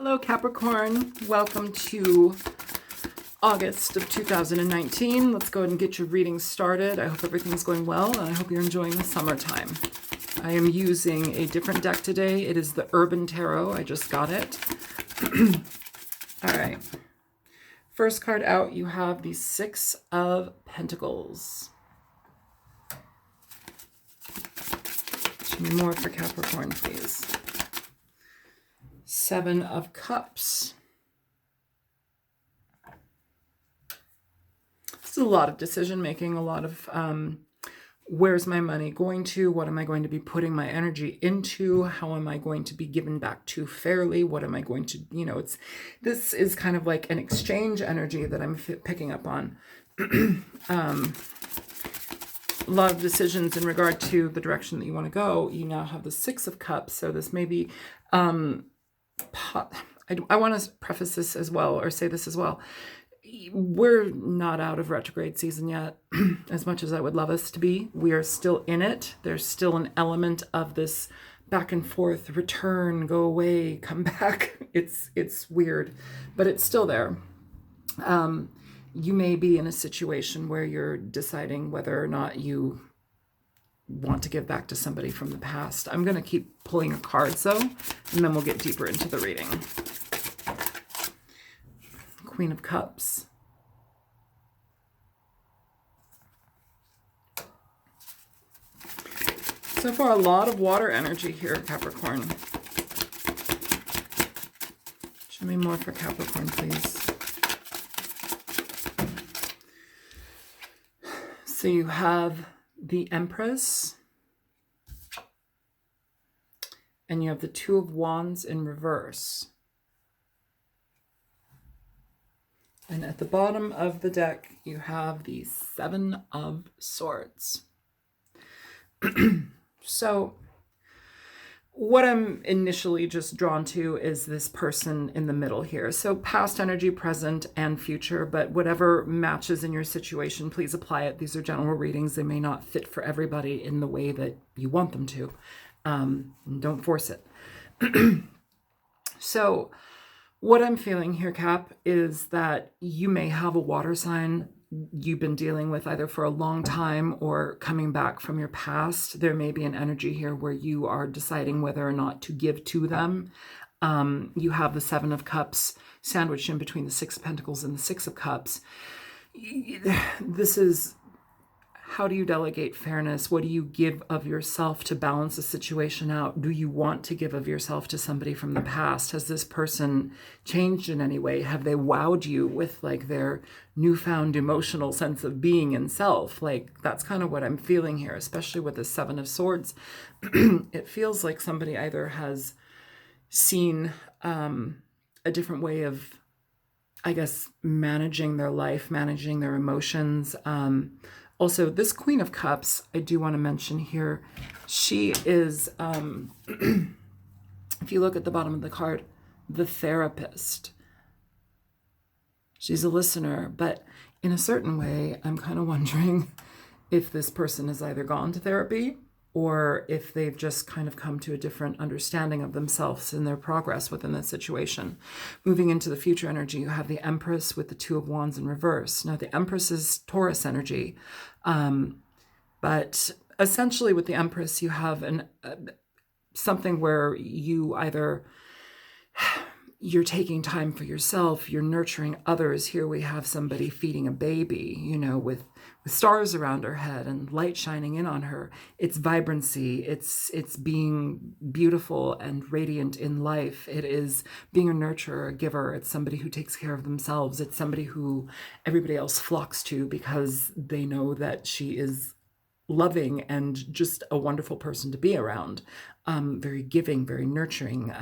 Hello Capricorn, welcome to August of 2019. Let's go ahead and get your reading started. I hope everything's going well and I hope you're enjoying the summertime. I am using a different deck today. It is the Urban Tarot. I just got it. All right. First card out, you have the Six of Pentacles. Show me more for Capricorn, please. Seven of Cups. This is a lot of decision making, a lot of where's my money going to? What am I going to be putting my energy into? How am I going to be given back to fairly? What am I going to, this is kind of like an exchange energy that I'm picking up on. A lot of decisions in regard to the direction that you want to go. You now have the Six of Cups. So this may be, I want to preface this as well, or say this as well. We're not out of retrograde season yet, as much as I would love us to be. We are still in it. There's still an element of this back and forth, return, go away, come back. It's weird, but it's still there. You may be in a situation where you're deciding whether or not you want to give back to somebody from the past. I'm going to keep pulling your cards though, and then we'll get deeper into the reading. Queen of Cups. So far, a lot of water energy here, Capricorn. Show me more for Capricorn, please. So you have the Empress, and you have the Two of Wands in reverse. And at the bottom of the deck, you have the Seven of Swords. So what I'm initially just drawn to is this person in the middle here. So past energy, present, and future, but whatever matches in your situation, please apply it. These are general readings. They may not fit for everybody in the way that you want them to. Don't force it. So what I'm feeling here, Cap, is that you may have a water sign you've been dealing with either for a long time or coming back from your past. There may be an energy here where you are deciding whether or not to give to them. You have the Seven of Cups sandwiched in between the Six of Pentacles and the Six of Cups. This is, how do you delegate fairness? What do you give of yourself to balance the situation out? Do you want to give of yourself to somebody from the past? Has this person changed in any way? Have they wowed you with like their newfound emotional sense of being and self? Like that's kind of what I'm feeling here, especially with the Seven of Swords. It feels like somebody either has seen a different way of, I guess, managing their life, managing their emotions. Also, this Queen of Cups, I do want to mention here, she is, if you look at the bottom of the card, the therapist. She's a listener, but in a certain way, I'm kind of wondering if this person has either gone to therapy or if they've just kind of come to a different understanding of themselves and their progress within the situation. Moving into the future energy, you have the Empress with the Two of Wands in reverse. Now, the Empress is Taurus energy, but essentially with the Empress, you have something where you either you're taking time for yourself, you're nurturing others. Here we have somebody feeding a baby, with stars around her head and light shining in on her. It's vibrancy. It's being beautiful and radiant in life. It is being a nurturer, a giver. It's somebody who takes care of themselves. It's somebody who everybody else flocks to because they know that she is loving and just a wonderful person to be around. Very giving, very nurturing,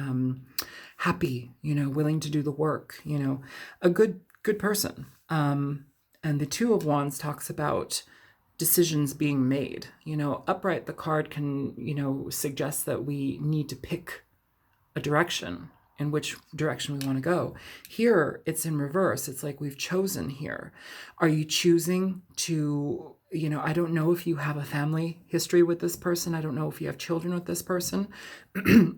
happy, willing to do the work, a good person. And the Two of Wands talks about decisions being made. Upright, the card can, suggest that we need to pick a direction, in which direction we want to go. Here, it's in reverse. It's like we've chosen here. Are you choosing to you know, I don't know if you have a family history with this person. I don't know if you have children with this person.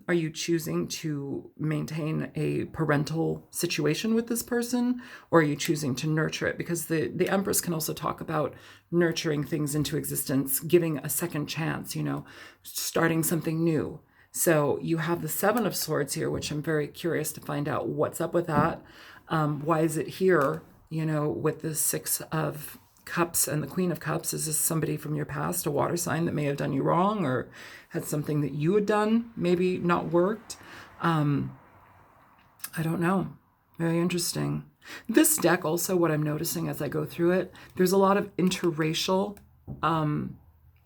Are you choosing to maintain a parental situation with this person, or are you choosing to nurture it? Because the Empress can also talk about nurturing things into existence, giving a second chance, you know, starting something new. So you have the Seven of Swords here, which I'm very curious to find out what's up with that. Why is it here, you know, with the Six of Cups and the Queen of Cups? Is this somebody from your past, a water sign that may have done you wrong, or had something that you had done maybe not worked? I don't know. Very interesting. This deck also, what I'm noticing as I go through it, there's a lot of interracial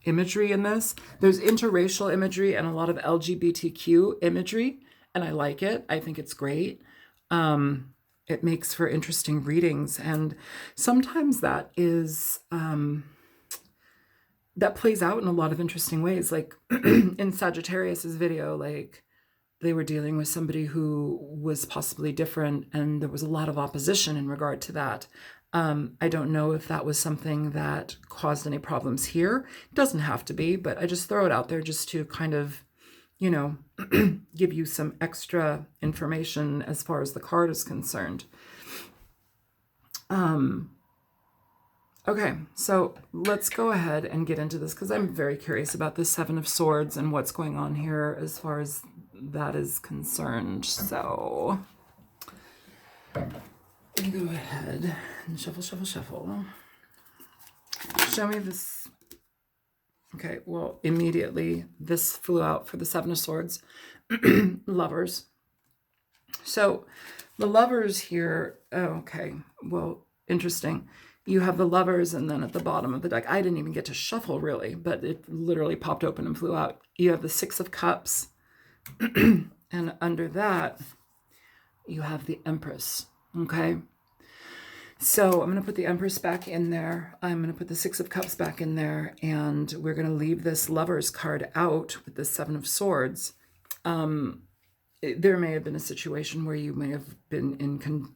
imagery in this. There's interracial imagery and a lot of LGBTQ imagery, and I like it. I think it's great. It makes for interesting readings, and sometimes that is that plays out in a lot of interesting ways. Like in Sagittarius's video, like they were dealing with somebody who was possibly different, and there was a lot of opposition in regard to that. I don't know if that was something that caused any problems here. It doesn't have to be, but I just throw it out there just to kind of, you know, give you some extra information as far as the card is concerned. Okay, so let's go ahead and get into this, because I'm very curious about the Seven of Swords and what's going on here as far as that is concerned. So let me go ahead and shuffle, shuffle, shuffle. Show me this. Okay, well, immediately this flew out for the Seven of Swords. Lovers. So the Lovers here, okay, well, interesting. You have the Lovers, and then at the bottom of the deck, I didn't even get to shuffle really, but it literally popped open and flew out. You have the Six of Cups, and under that, you have the Empress, okay? So I'm going to put the Empress back in there. I'm going to put the Six of Cups back in there, and we're going to leave this Lovers card out with the Seven of Swords. There may have been a situation where you may have been in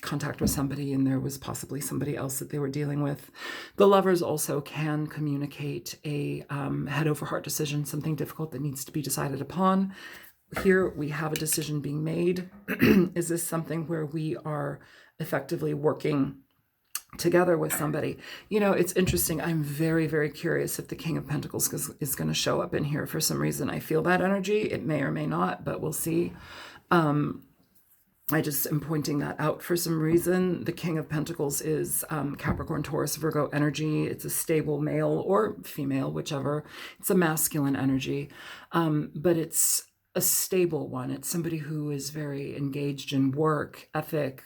contact with somebody, and there was possibly somebody else that they were dealing with. The Lovers also can communicate a head over heart decision, something difficult that needs to be decided upon. Here we have a decision being made. Is this something where we are effectively working together with somebody? You know, it's interesting. I'm very, very curious if the King of Pentacles is going to show up in here for some reason. I feel that energy. It may or may not, but we'll see. I just am pointing that out for some reason. The King of Pentacles is Capricorn, Taurus, Virgo energy. It's a stable male or female, whichever. It's a masculine energy, but it's a stable one. It's somebody who is very engaged in work, ethic,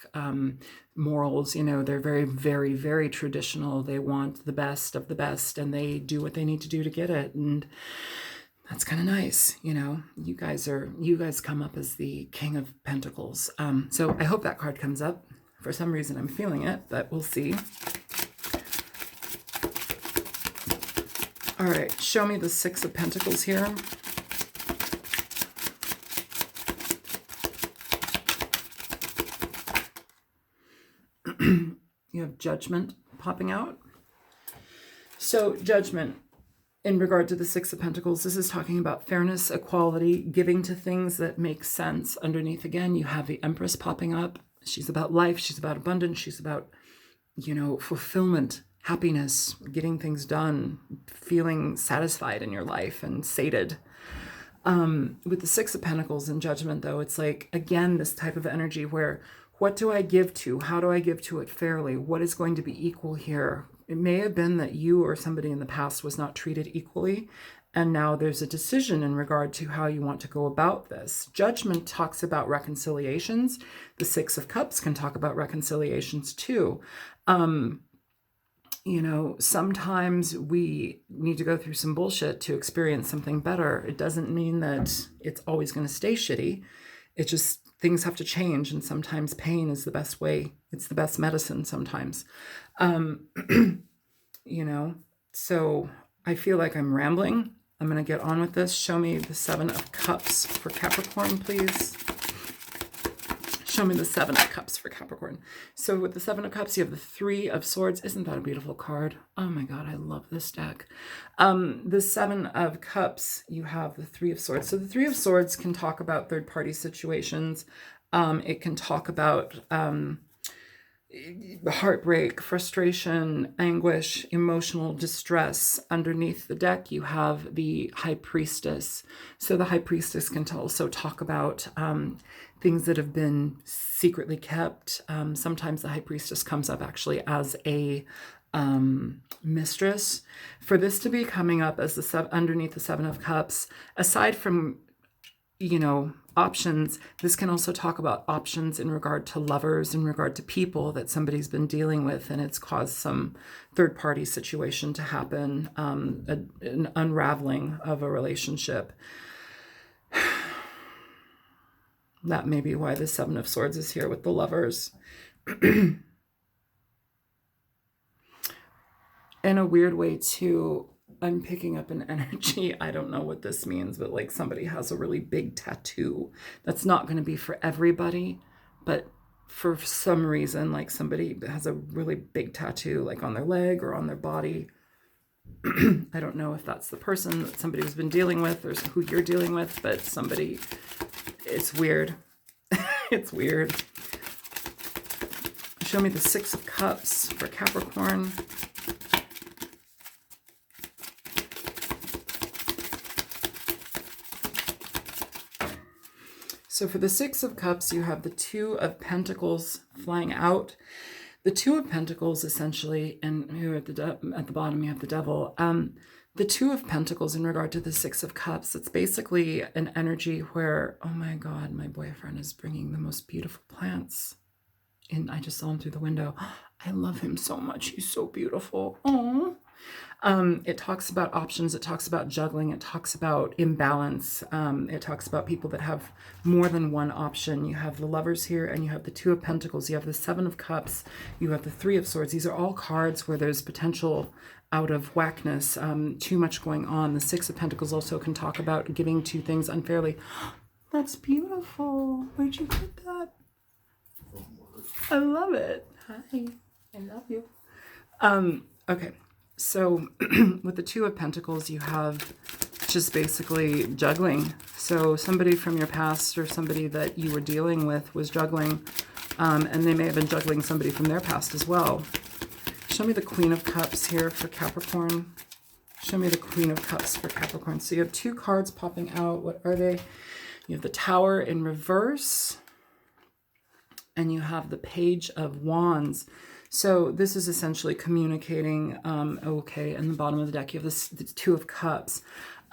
morals. You know, they're very, very, very traditional. They want the best of the best, and they do what they need to do to get it. And that's kind of nice. You know, you guys come up as the King of Pentacles. So I hope that card comes up. For some reason, I'm feeling it, but we'll see. All right, show me the Six of Pentacles here. You have Judgment popping out. So Judgment, in regard to the Six of Pentacles, this is talking about fairness, equality, giving to things that make sense. Underneath, again, you have the Empress popping up. She's about life. She's about abundance. She's about, you know, fulfillment, happiness, getting things done, feeling satisfied in your life and sated. With the Six of Pentacles and Judgment, though, it's like, again, this type of energy where, what do I give to? How do I give to it fairly? What is going to be equal here? It may have been that you or somebody in the past was not treated equally, and now there's a decision in regard to how you want to go about this. Judgment talks about reconciliations. The Six of Cups can talk about reconciliations too. You know, sometimes we need to go through some bullshit to experience something better. It doesn't mean that it's always going to stay shitty. It just, things have to change, and sometimes pain is the best way. It's the best medicine sometimes. You know, so I feel like I'm rambling. I'm going to get on with this. Show me the Seven of Cups for Capricorn, please. Show Show me the Seven of Cups for Capricorn. So with the Seven of Cups, you have the Three of Swords. Isn't that a beautiful card? Oh my God, I love this deck. The Seven of Cups, you have the Three of Swords. So the Three of Swords can talk about third-party situations. It can talk about heartbreak, frustration, anguish, emotional distress. Underneath the deck, you have the High Priestess. So the High Priestess can also talk about things that have been secretly kept. Sometimes the High Priestess comes up actually as a mistress. For this to be coming up as underneath the Seven of Cups, aside from, you know, options, this can also talk about options in regard to lovers, in regard to people that somebody's been dealing with, and it's caused some third-party situation to happen, an unraveling of a relationship. That may be why the Seven of Swords is here with the lovers. In a weird way too, I'm picking up an energy. I don't know what this means, but like somebody has a really big tattoo. That's not going to be for everybody, but for some reason, like somebody has a really big tattoo, like on their leg or on their body. I don't know if that's the person that somebody has been dealing with or who you're dealing with, but somebody, it's weird. It's weird. Show me the Six of Cups for Capricorn. So for the Six of Cups, you have the Two of Pentacles flying out. The Two of Pentacles essentially, and here at the bottom you have the Devil. The Two of Pentacles in regard to the Six of Cups, it's basically an energy where, oh my God, my boyfriend is bringing the most beautiful plants in. I just saw him through the window. I love him so much. He's so beautiful. Oh. It talks about options. It talks about juggling. It talks about imbalance. It talks about people that have more than one option. You have the Lovers here, and you have the Two of Pentacles. You have the Seven of Cups. You have the Three of Swords. These are all cards where there's potential out of whackness, too much going on. The Six of Pentacles also can talk about giving two things unfairly. That's beautiful. Where'd you get that? I love it. Hi. I love you. Okay. So with the Two of Pentacles, you have just basically juggling. So somebody from your past or somebody that you were dealing with was juggling, and they may have been juggling somebody from their past as well. Show me the Queen of Cups here for Capricorn. Show me the Queen of Cups for Capricorn. So you have two cards popping out. What are they? You have the Tower in reverse, and you have the Page of Wands. So this is essentially communicating, okay, in the bottom of the deck, you have the Two of Cups.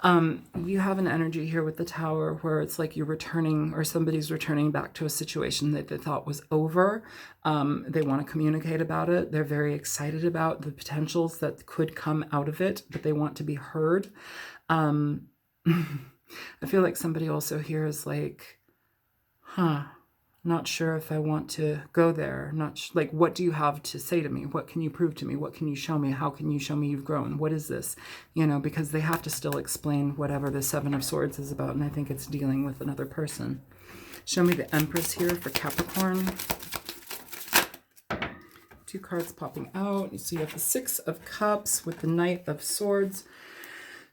You have an energy here with the Tower where it's like you're returning, or somebody's returning back to a situation that they thought was over. They want to communicate about it. They're very excited about the potentials that could come out of it, but they want to be heard. I feel like somebody also here is like, not sure if I want to go there. Like, what do you have to say to me? What can you prove to me? What can you show me? How can you show me you've grown? What is this? You know, because they have to still explain whatever the Seven of Swords is about, and I think it's dealing with another person. Show me the Empress here for Capricorn. Two cards popping out. So you have the Six of Cups with the Knight of Swords.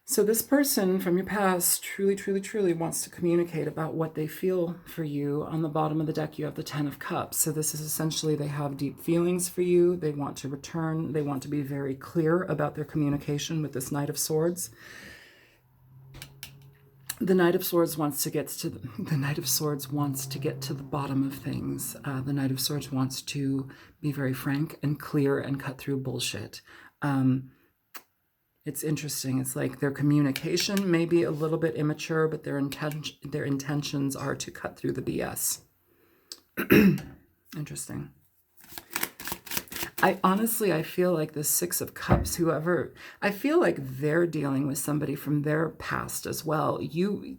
So this person from your past truly, truly, truly wants to communicate about what they feel for you. On the bottom of the deck, you have the Ten of Cups. So this is essentially they have deep feelings for you. They want to return. They want to be very clear about their communication with this Knight of Swords. The Knight of Swords wants to get to the Knight of Swords wants to get to the bottom of things. The Knight of Swords wants to be very frank and clear and cut through bullshit. It's interesting. It's like their communication may be a little bit immature, but their intentions are to cut through the BS. Interesting. I feel like the Six of Cups, I feel like they're dealing with somebody from their past as well.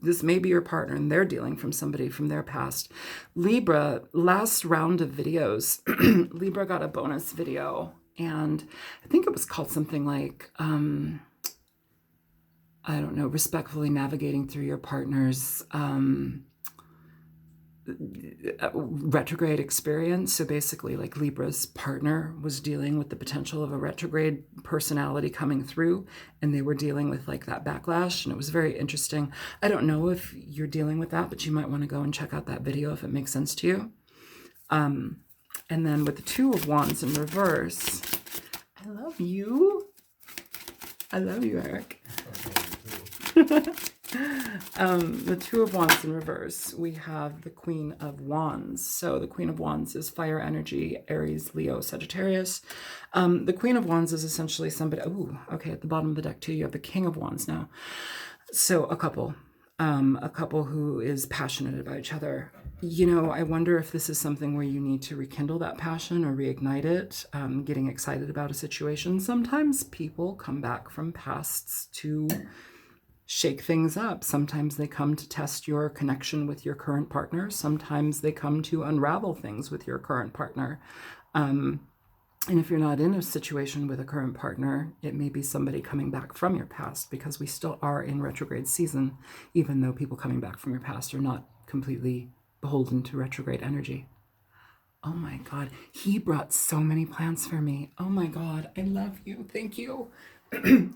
This may be your partner and they're dealing from somebody from their past. Libra, last round of videos, Libra got a bonus video. And I think it was called something like, I don't know, respectfully navigating through your partner's retrograde experience. So basically, like Libra's partner was dealing with the potential of a retrograde personality coming through, and they were dealing with like that backlash, and it was very interesting. I don't know if you're dealing with that, but you might want to go and check out that video if it makes sense to you. And then with the Two of Wands in reverse, I love you. I love you, Eric. The Two of Wands in reverse, we have the Queen of Wands. So the Queen of Wands is fire energy, Aries, Leo, Sagittarius. The Queen of Wands is essentially somebody, oh, okay, at the bottom of the deck too, you have the King of Wands now. So a couple who is passionate about each other. You know, I wonder if this is something where you need to rekindle that passion or reignite it, getting excited about a situation. Sometimes people come back from pasts to shake things up. Sometimes they come to test your connection with your current partner. Sometimes they come to unravel things with your current partner. And if you're not in a situation with a current partner, it may be somebody coming back from your past, because we still are in retrograde season, even though people coming back from your past are not completely beholden to retrograde energy. Oh my God, he brought so many plants for me. Oh my God, I love you. Thank you.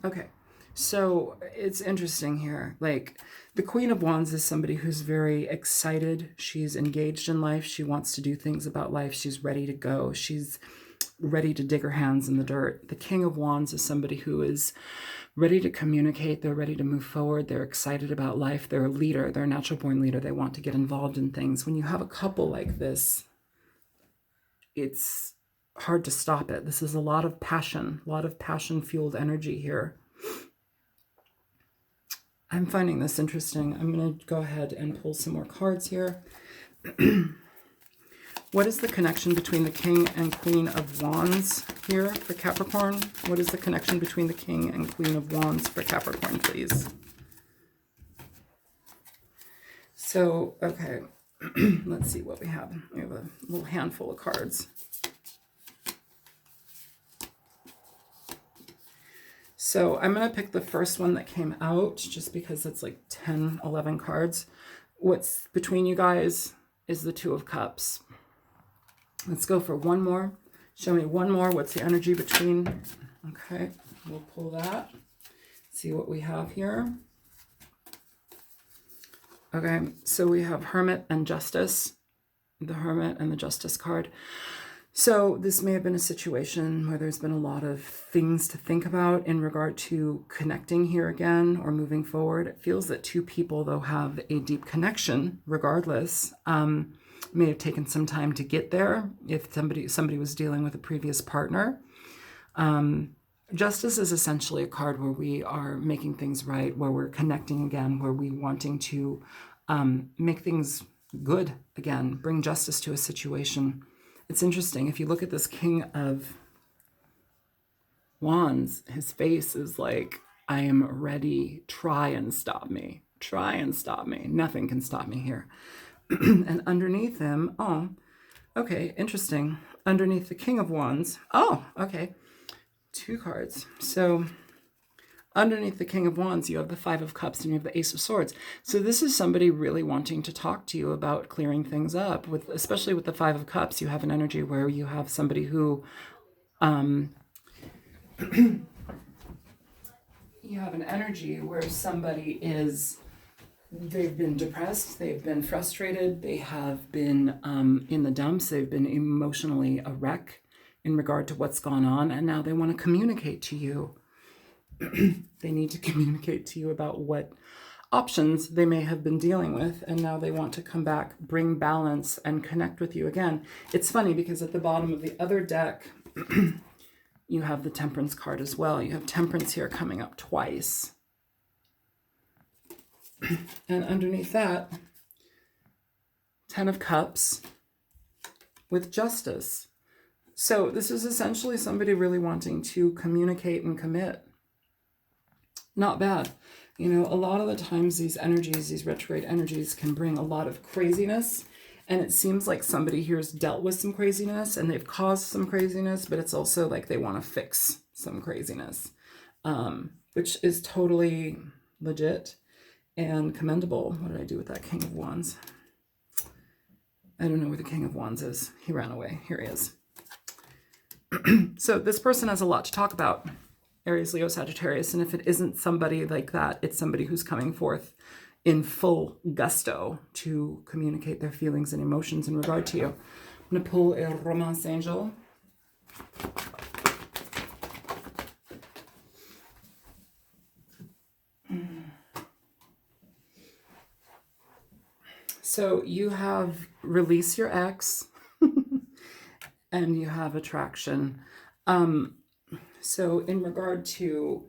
Okay. So it's interesting here. Like, the Queen of Wands is somebody who's very excited. She's engaged in life. She wants to do things about life. She's ready to go. She's ready to dig her hands in the dirt. The King of Wands is somebody who is ready to communicate. They're ready to move forward. They're excited about life. They're a leader. They're a natural born leader. They want to get involved in things. When you have a couple like this, it's hard to stop it. This is a lot of passion fueled energy here. I'm finding this interesting. I'm going to go ahead and pull some more cards here. What is the connection between the King and Queen of Wands here for Capricorn? What is the connection between the King and Queen of Wands for Capricorn, please? So, okay, let's see what we have. We have a little handful of cards. So I'm going to pick the first one that came out just because it's like 10, 11 cards. What's between you guys is the Two of Cups. Let's go for one more. Show me one more. What's the energy between? Okay, we'll pull that. See what we have here. Okay, so we have Hermit and Justice. The Hermit and the Justice card. So this may have been a situation where there's been a lot of things to think about in regard to connecting here again or moving forward. It feels that two people, though, have a deep connection regardless. May have taken some time to get there if somebody was dealing with a previous partner. Justice is essentially a card where we are making things right, where we're connecting again, where we're wanting to make things good again, bring justice to a situation. It's interesting. If you look at this King of Wands, his face is like, I am ready. Try and stop me. Try and stop me. Nothing can stop me here. And underneath him, oh, okay, interesting. Underneath the King of Wands, oh, okay, two cards. So underneath the King of Wands, you have the Five of Cups and you have the Ace of Swords. So this is somebody really wanting to talk to you about clearing things up. Especially with the Five of Cups, you have an energy where you have somebody who, you have an energy where somebody is, they've been depressed, they've been frustrated, they have been in the dumps, they've been emotionally a wreck in regard to what's gone on, and now they want to communicate to you. They need to communicate to you about what options they may have been dealing with, and now they want to come back, bring balance, and connect with you again. It's funny because at the bottom of the other deck, you have the Temperance card as well. You have Temperance here coming up twice. And underneath that, 10 of Cups with Justice. So this is essentially somebody really wanting to communicate and commit. Not bad. You know, a lot of the times these energies, these retrograde energies, can bring a lot of craziness. And it seems like somebody here has dealt with some craziness and they've caused some craziness, but it's also like they want to fix some craziness, which is totally legit and commendable. What did I do with that King of Wands? I don't know where the King of Wands is. He ran away. Here he is. So this person has a lot to talk about. Aries, Leo, Sagittarius. And if it isn't somebody like that, it's somebody who's coming forth in full gusto to communicate their feelings and emotions in regard to you. I'm going to pull a Romance Angel. So you have release your ex and you have attraction. So in regard to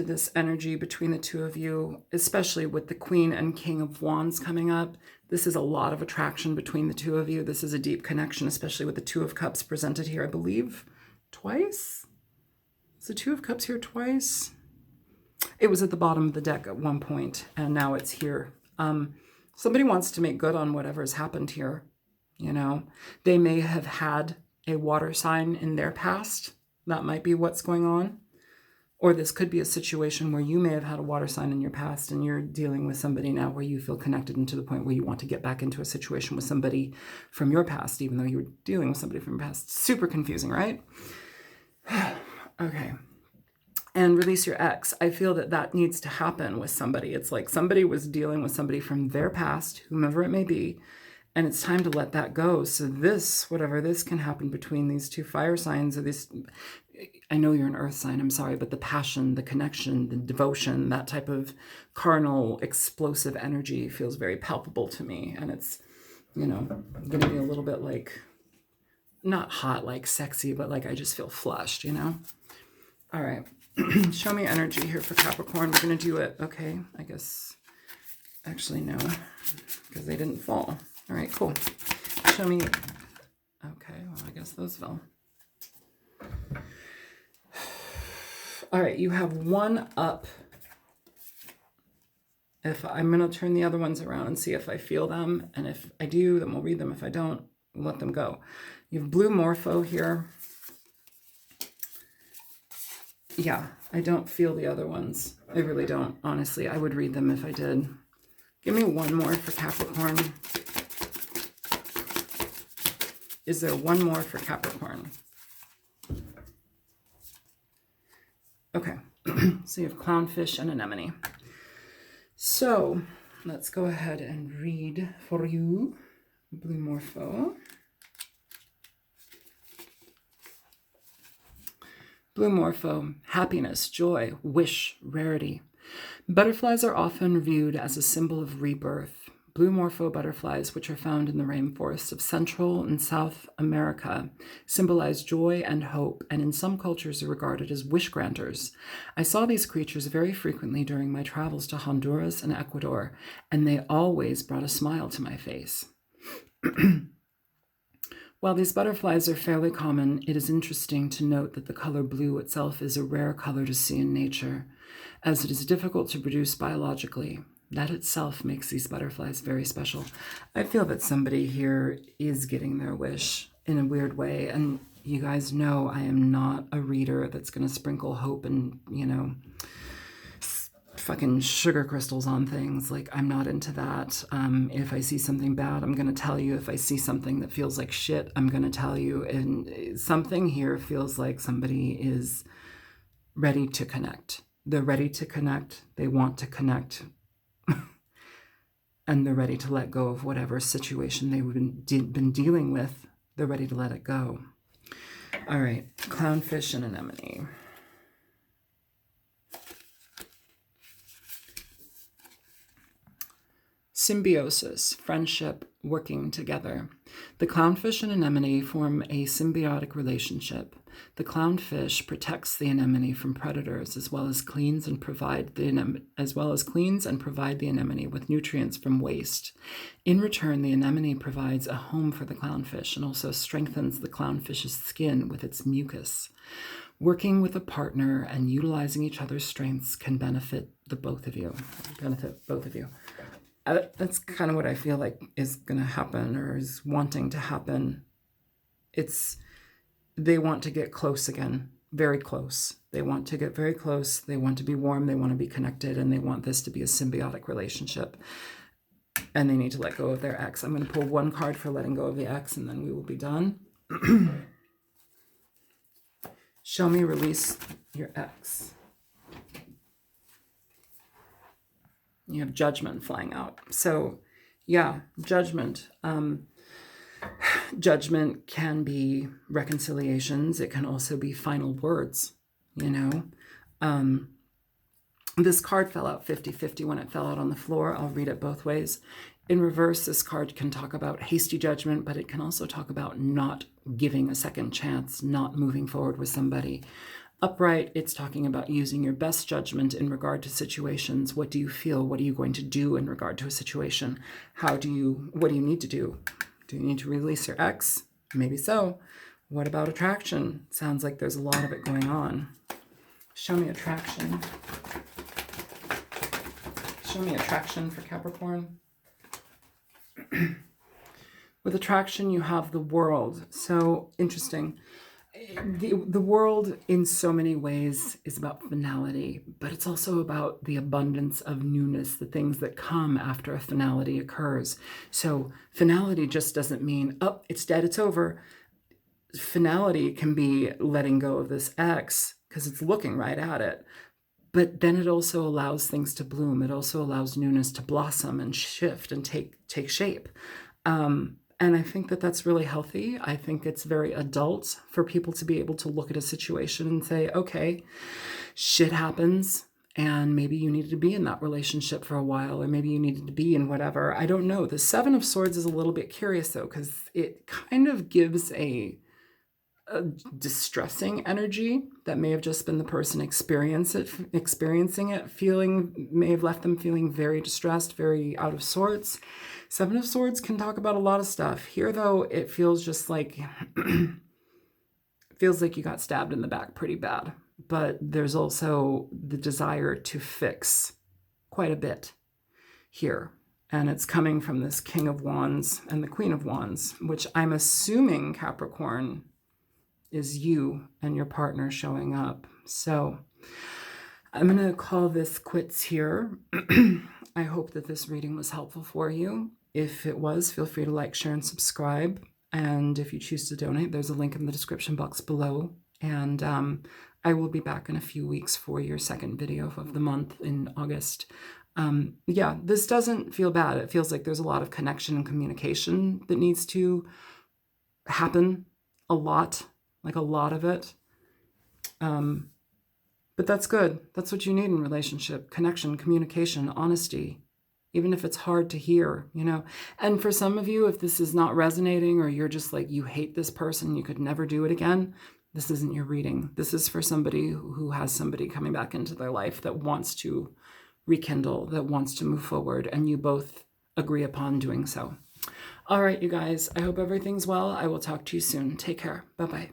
this energy between the two of you, especially with the Queen and King of Wands coming up, this is a lot of attraction between the two of you. This is a deep connection, especially with the Two of Cups presented here, I believe, twice? Is the Two of Cups here twice? It was at the bottom of the deck at one point, and now it's here. Somebody wants to make good on whatever's happened here. You know, they may have had a water sign in their past. That might be what's going on. Or this could be a situation where you may have had a water sign in your past and you're dealing with somebody now where you feel connected and to the point where you want to get back into a situation with somebody from your past, even though you were dealing with somebody from your past. Super confusing, right? Okay. And release your ex. I feel that that needs to happen with somebody. It's like somebody was dealing with somebody from their past, whomever it may be, and it's time to let that go. So this, whatever this can happen between these two fire signs, or this, I know you're an earth sign, I'm sorry, but the passion, the connection, the devotion, that type of carnal, explosive energy feels very palpable to me. And it's, you know, going to be a little bit like, not hot, like sexy, but like I just feel flushed, you know? All right. Show me energy here for Capricorn. We're going to do it. Okay, I guess. Actually, no, because they didn't fall. All right, cool. Show me. Okay, well, I guess those fell. All right, you have one up. If I'm going to turn the other ones around and see if I feel them. And if I do, then we'll read them. If I don't, we'll let them go. You have blue Morpho here. Yeah, I don't feel the other ones. I really don't, honestly. I would read them if I did. Give me one more for Capricorn. Is there one more for Capricorn? Okay, so you have Clownfish and Anemone. So let's go ahead and read for you, Blue Morpho. Blue Morpho, happiness, joy, wish, rarity. Butterflies are often viewed as a symbol of rebirth. Blue Morpho butterflies, which are found in the rainforests of Central and South America, symbolize joy and hope, and in some cultures are regarded as wish granters. I saw these creatures very frequently during my travels to Honduras and Ecuador, and they always brought a smile to my face. While these butterflies are fairly common, it is interesting to note that the color blue itself is a rare color to see in nature, as it is difficult to produce biologically. That itself makes these butterflies very special. I feel that somebody here is getting their wish in a weird way, and you guys know I am not a reader that's going to sprinkle hope and, you know, fucking sugar crystals on things. Like, I'm not into that. If I see something bad, I'm going to tell you. If I see something that feels like shit, I'm going to tell you. And something here feels like somebody is ready to connect. They're ready to connect. They want to connect. And they're ready to let go of whatever situation they've been dealing with. They're ready to let it go. All right, Clownfish and Anemone. Symbiosis, friendship, working together. The clownfish and anemone form a symbiotic relationship. The clownfish protects the anemone from predators, as well as cleans and provide the anemone with nutrients from waste. In return, the anemone provides a home for the clownfish and also strengthens the clownfish's skin with its mucus. Working with a partner and utilizing each other's strengths can benefit both of you. That's kind of what I feel like is going to happen, or is wanting to happen. They want to get close again, very close. They want to get very close. They want to be warm. They want to be connected, and they want this to be a symbiotic relationship. and they need to let go of their ex. I'm going to pull one card for letting go of the ex, and then we will be done. Show me release your ex. You have Judgment flying out. So yeah, Judgment. Judgment can be reconciliations. It can also be final words, you know. This card fell out 50-50 when it fell out on the floor. I'll read it both ways. In reverse, this card can talk about hasty judgment, but it can also talk about not giving a second chance, not moving forward with somebody. Upright, it's talking about using your best judgment in regard to situations. What do you feel? What are you going to do in regard to a situation? What do you need to do? Do you need to release your ex? Maybe so. What about attraction? Sounds like there's a lot of it going on. Show me attraction. Show me attraction for Capricorn. With attraction, you have the world. So interesting. The world in so many ways is about finality, but it's also about the abundance of newness, the things that come after a finality occurs. So finality just doesn't mean, oh, it's dead, it's over. Finality can be letting go of this ex because it's looking right at it. But then it also allows things to bloom. It also allows newness to blossom and shift and take shape. And I think that that's really healthy. I think it's very adult for people to be able to look at a situation and say, okay, shit happens, and maybe you needed to be in that relationship for a while, or maybe you needed to be in whatever. I don't know. The Seven of Swords is a little bit curious, though, because it kind of gives a distressing energy that may have just been the person experiencing it, may have left them feeling very distressed, very out of sorts. Seven of Swords can talk about a lot of stuff. Here, though, it feels just like feels like you got stabbed in the back pretty bad. But there's also the desire to fix quite a bit here. And it's coming from this King of Wands and the Queen of Wands, which I'm assuming, Capricorn, is you and your partner showing up. So I'm going to call this quits here. I hope that this reading was helpful for you. If it was, feel free to like, share, and subscribe. And if you choose to donate, there's a link in the description box below. And I will be back in a few weeks for your second video of the month in August. Yeah, this doesn't feel bad. It feels like there's a lot of connection and communication that needs to happen. A lot of it. But that's good. That's what you need in relationship. Connection, communication, honesty, even if it's hard to hear, you know. And for some of you, if this is not resonating, or you're just like, you hate this person, you could never do it again, this isn't your reading. This is for somebody who has somebody coming back into their life that wants to rekindle, that wants to move forward, and you both agree upon doing so. All right, you guys, I hope everything's well. I will talk to you soon. Take care. Bye-bye.